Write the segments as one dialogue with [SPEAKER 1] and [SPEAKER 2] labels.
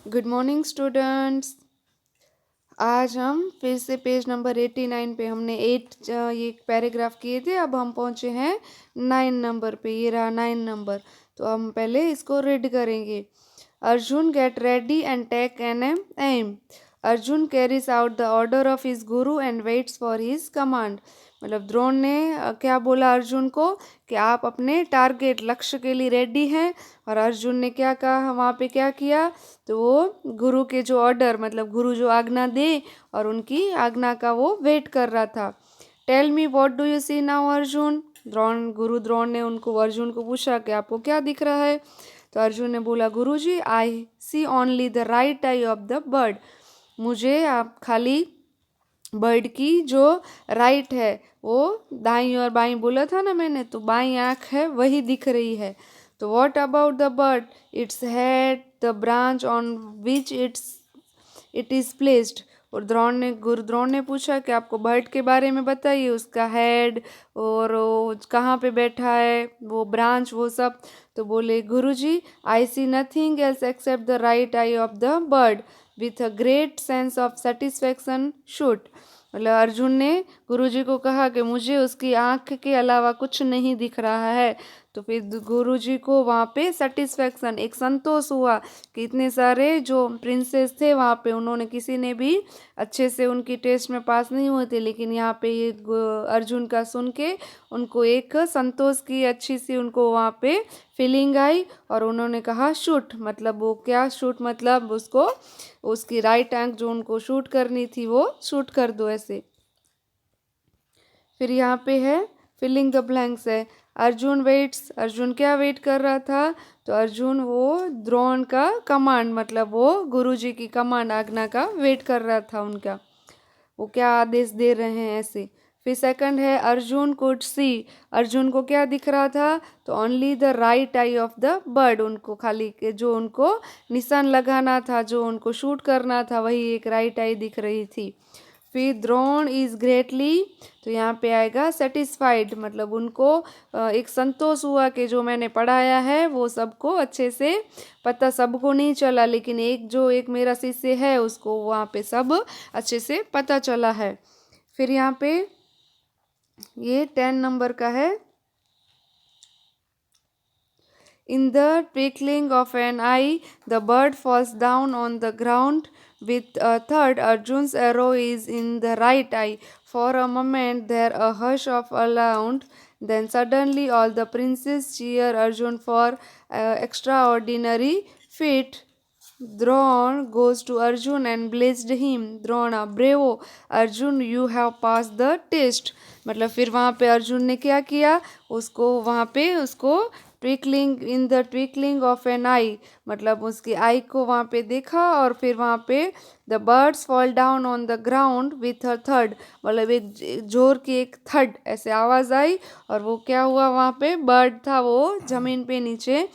[SPEAKER 1] Good morning students. आज हम फिर से पेज नंबर 89 पे हमने ये पैराग्राफ किए थे। अब हम पहुंचे हैं 9 नंबर पे। ये रहा 9 नंबर। तो हम पहले इसको रीड करेंगे। Arjun get ready and take an aim. Arjun carries out the order of his guru and waits for his command. मतलब द्रोण ने क्या बोला अर्जुन को कि आप अपने टारगेट लक्ष्य के लिए रेडी हैं। और अर्जुन ने क्या कहा, वहाँ पे क्या किया, तो वो गुरु के जो ऑर्डर मतलब गुरु जो आज्ञा दे और उनकी आज्ञा का वो वेट कर रहा था। Tell me what do you see now Arjun. Guru Drona ने उनको अर्जुन को पूछा कि आपको क्या दिख रहा है। तो अर्जुन ने बोला, guruji I see only the right eye of the bird. मुझे आप खाली बर्ड की जो राइट है, वो दाईं और बाईं बोला था ना मैंने, तो बाईं आँख है वही दिख रही है। तो what about the bird, its head, the branch on which it is placed. और गुरु द्रोण ने पूछा कि आपको बर्ड के बारे में बताइए, उसका हेड और वो कहाँ पे बैठा है, वो ब्रांच, वो सब। तो बोले, guruji I see nothing else except the right eye of the bird with a great sense of satisfaction shoot. मतलब अर्जुन ने गुरुजी को कहा कि मुझे उसकी आँख के अलावा कुछ नहीं दिख रहा है। तो फिर गुरुजी को वहाँ पे सेटिस्फैक्शन, एक संतोष हुआ कि इतने सारे जो प्रिंसेस थे वहाँ पे, उन्होंने किसी ने भी अच्छे से उनकी टेस्ट में पास नहीं हुए थे, लेकिन यहाँ पे ये अर्जुन का सुन के उनको एक संतोष की अच्छी सी उनको वहाँ पे फीलिंग आई। और उन्होंने कहा शूट, मतलब वो क्या शूट, मतलब उसको उसकी राइट आंख जो उनको शूट करनी थी वो शूट कर दो ऐसे। फिर यहाँ पे है फिलिंग द ब्लैंक्स है। अर्जुन वेट्स, अर्जुन क्या वेट कर रहा था, तो अर्जुन वो द्रोण का कमांड, मतलब वो गुरुजी की कमांड आज्ञा का वेट कर रहा था, उनका वो क्या आदेश दे रहे हैं ऐसे। फिर सेकंड है अर्जुन कुड सी। अर्जुन को क्या दिख रहा था, तो only the right eye of the bird, उनको खाली जो उनको निशान लगाना था, जो उनको शूट करना था, वही एक राइट आई दिख रही थी। फिर द्रोण इज ग्रेटली, तो यहाँ पे आएगा सेटिस्फाइड, मतलब उनको एक संतोष हुआ कि जो मैंने पढ़ाया है वो सबको अच्छे से पता, सबको नहीं चला लेकिन एक मेरा शिष्य है उसको वहाँ पे सब अच्छे से पता चला है। फिर यहाँ पे ये 10 नंबर का है। In the twinkling of an eye, the bird falls down on the ground with a third. Arjun's arrow is in the right eye. For a moment there a hush of around. Then suddenly all the princes cheer Arjun for extraordinary feat. Drona goes to Arjun and blessed him. Drona, bravo Arjun, you have passed the test. मतलब फिर वहाँ पे अर्जुन ने क्या किया, उसको वहाँ पे उसको ट्विकलिंग इन द ट्विकलिंग ऑफ एन आई, मतलब उसकी आई को वहाँ पे देखा। और फिर वहाँ पे the birds fall down on the ground with a third, मतलब एक जोर की एक थर्ड ऐसे आवाज़ आई। और वो क्या हुआ, वहाँ पे बर्ड था वो ज़मीन पे नीचे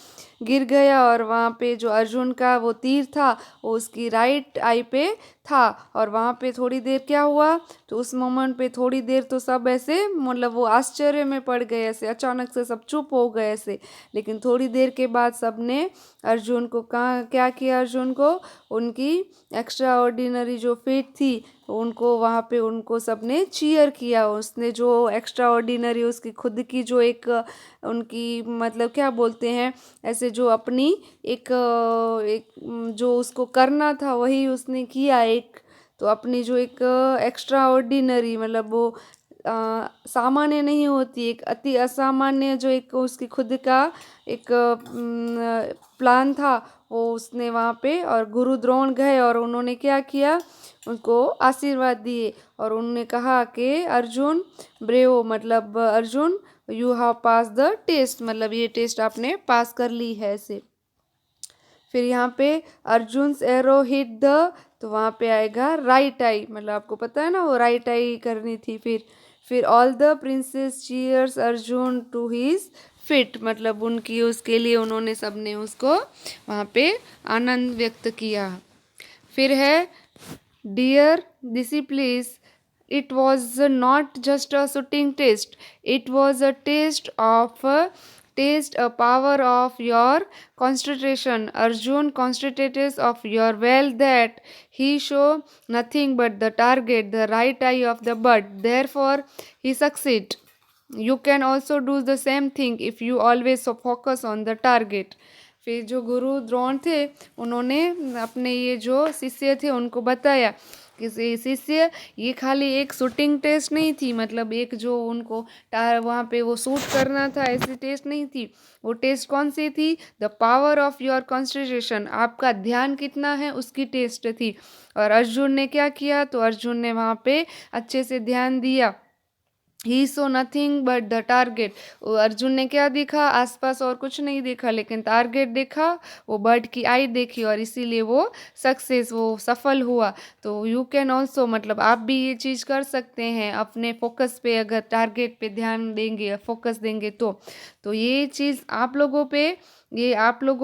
[SPEAKER 1] गिर गया। और वहाँ पे जो अर्जुन का वो तीर था वो उसकी राइट आई पे था। और वहाँ पे थोड़ी देर क्या हुआ, तो उस मोमेंट पे थोड़ी देर तो सब ऐसे मतलब वो आश्चर्य में पड़ गए, ऐसे अचानक से सब चुप हो गए ऐसे। लेकिन थोड़ी देर के बाद सब ने अर्जुन को कहा, क्या किया अर्जुन को, उनकी एक्स्ट्रा ऑर्डिनरी जो फीट थी उनको वहाँ पे उनको सबने चीयर किया। उसने जो एक्स्ट्रा ऑर्डिनरी उसकी खुद की जो एक उनकी मतलब क्या बोलते हैं ऐसे, जो अपनी एक जो उसको करना था वही उसने किया एक। तो अपनी जो एक एक्स्ट्रा ऑर्डिनरी, मतलब वो सामान्य नहीं होती, एक अति असामान्य जो एक उसकी खुद का एक प्लान था, वो उसने वहाँ पे। और गुरु द्रोण गए और उन्होंने क्या किया, उनको आशीर्वाद दिए। और उन्होंने कहा कि अर्जुन ब्रेवो, मतलब Arjun you have pass the test, मतलब ये टेस्ट आपने पास कर ली है ऐसे। फिर यहाँ पे अर्जुन एरो हिट द, तो वहाँ पे आएगा राइट आई, मतलब आपको पता है ना वो राइट आई करनी थी। फिर all the princes cheers Arjun to his feat, मतलब उनकी उसके लिए उन्होंने सबने उसको वहाँ पे आनंद व्यक्त किया। फिर है dear डिसिप्लिस, it was not just a shooting test, it was a test of taste a power of your concentration. Arjun concentrates of your well that he show nothing but the target, the right eye of the bird. Therefore, he succeed. You can also do the same thing if you always focus on the target. फिर जो गुरु द्रोण थे उन्होंने अपने ये जो शिष्य थे उनको बताया कि शिष्य ये खाली एक शूटिंग टेस्ट नहीं थी, मतलब एक जो उनको वहाँ पे वो शूट करना था ऐसी टेस्ट नहीं थी। वो टेस्ट कौन सी थी? The power of your concentration, आपका ध्यान कितना है उसकी टेस्ट थी। और अर्जुन ने क्या किया? तो अर्जुन ने वहाँ पे अच्छे से ध्यान दिया। He saw nothing but the target. Arjun ने क्या देखा? आसपास और कुछ नहीं देखा, लेकिन टारगेट देखा, वो बर्ड की आई देखी और इसीलिए वो सक्सेस, वो सफल हुआ। तो यू कैन ऑल्सो, मतलब आप भी ये चीज़ कर सकते हैं अपने फोकस पे, अगर टारगेट पे ध्यान देंगे, फोकस देंगे तो ये चीज़ आप लोगों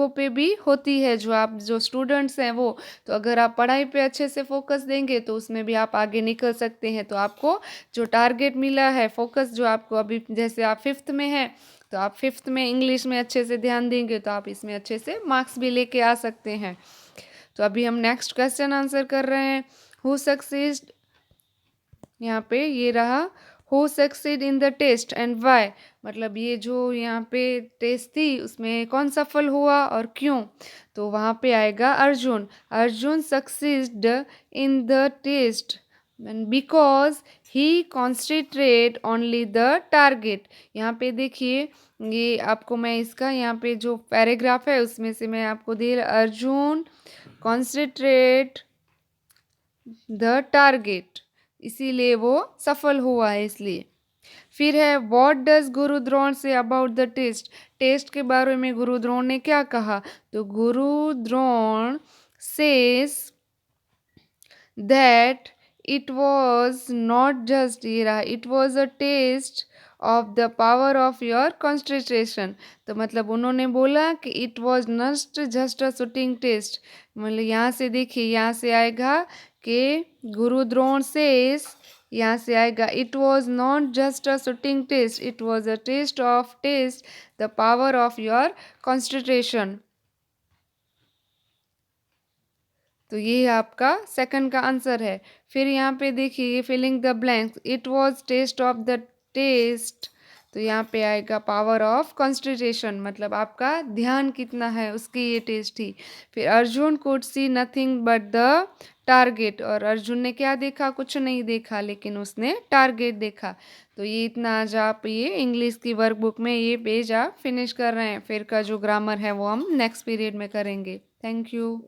[SPEAKER 1] पे भी होती है, जो स्टूडेंट्स हैं वो। तो अगर आप पढ़ाई पे अच्छे से फोकस देंगे तो उसमें भी आप आगे निकल सकते हैं। तो आपको जो टारगेट मिला है, फोकस जो आपको अभी, जैसे आप 5th में हैं तो आप 5th में इंग्लिश में अच्छे से ध्यान देंगे तो आप इसमें अच्छे से मार्क्स भी लेके आ सकते हैं। तो अभी हम नेक्स्ट क्वेश्चन आंसर कर रहे हैं। हु सक्सीड, यहाँ पे ये रहा, who succeed in the test and why, मतलब ये जो यहाँ पे टेस्ट थी उसमें कौन सफल हुआ और क्यों? तो वहाँ पे आएगा Arjun. Arjun succeed in the test because he concentrate only the target. यहाँ पे देखिए, ये आपको मैं इसका यहाँ पे जो पैराग्राफ है उसमें से मैं आपको दे, अर्जुन कॉन्सेंट्रेट द टारगेट, इसीलिए वो सफल हुआ है इसलिए। फिर है what does Guru Drona say about the test. Test के बारे में गुरु द्रोण ने क्या कहा? तो Guru Drona says that it was not just, ये रहा, it was a test of the power of your concentration. तो मतलब उन्होंने बोला कि it was not just a shooting test, मतलब यहाँ से देखिए, यहाँ से आएगा कि गुरु द्रोण से, यहाँ से आएगा it was not just a shooting test, it was a test of test the power of your concentration. तो ये आपका सेकंड का आंसर है। फिर यहाँ पे देखिए filling the blanks, it was test of the test, तो यहाँ पे आएगा पावर ऑफ कॉन्सेंट्रेशन, मतलब आपका ध्यान कितना है उसकी ये टेस्ट थी। फिर Arjun could see nothing but the target, और अर्जुन ने क्या देखा? कुछ नहीं देखा, लेकिन उसने टारगेट देखा। तो ये इतना आज आप ये इंग्लिश की वर्कबुक में ये पेज आप फिनिश कर रहे हैं। फिर का जो ग्रामर है वो हम नेक्स्ट पीरियड में करेंगे। Thank you.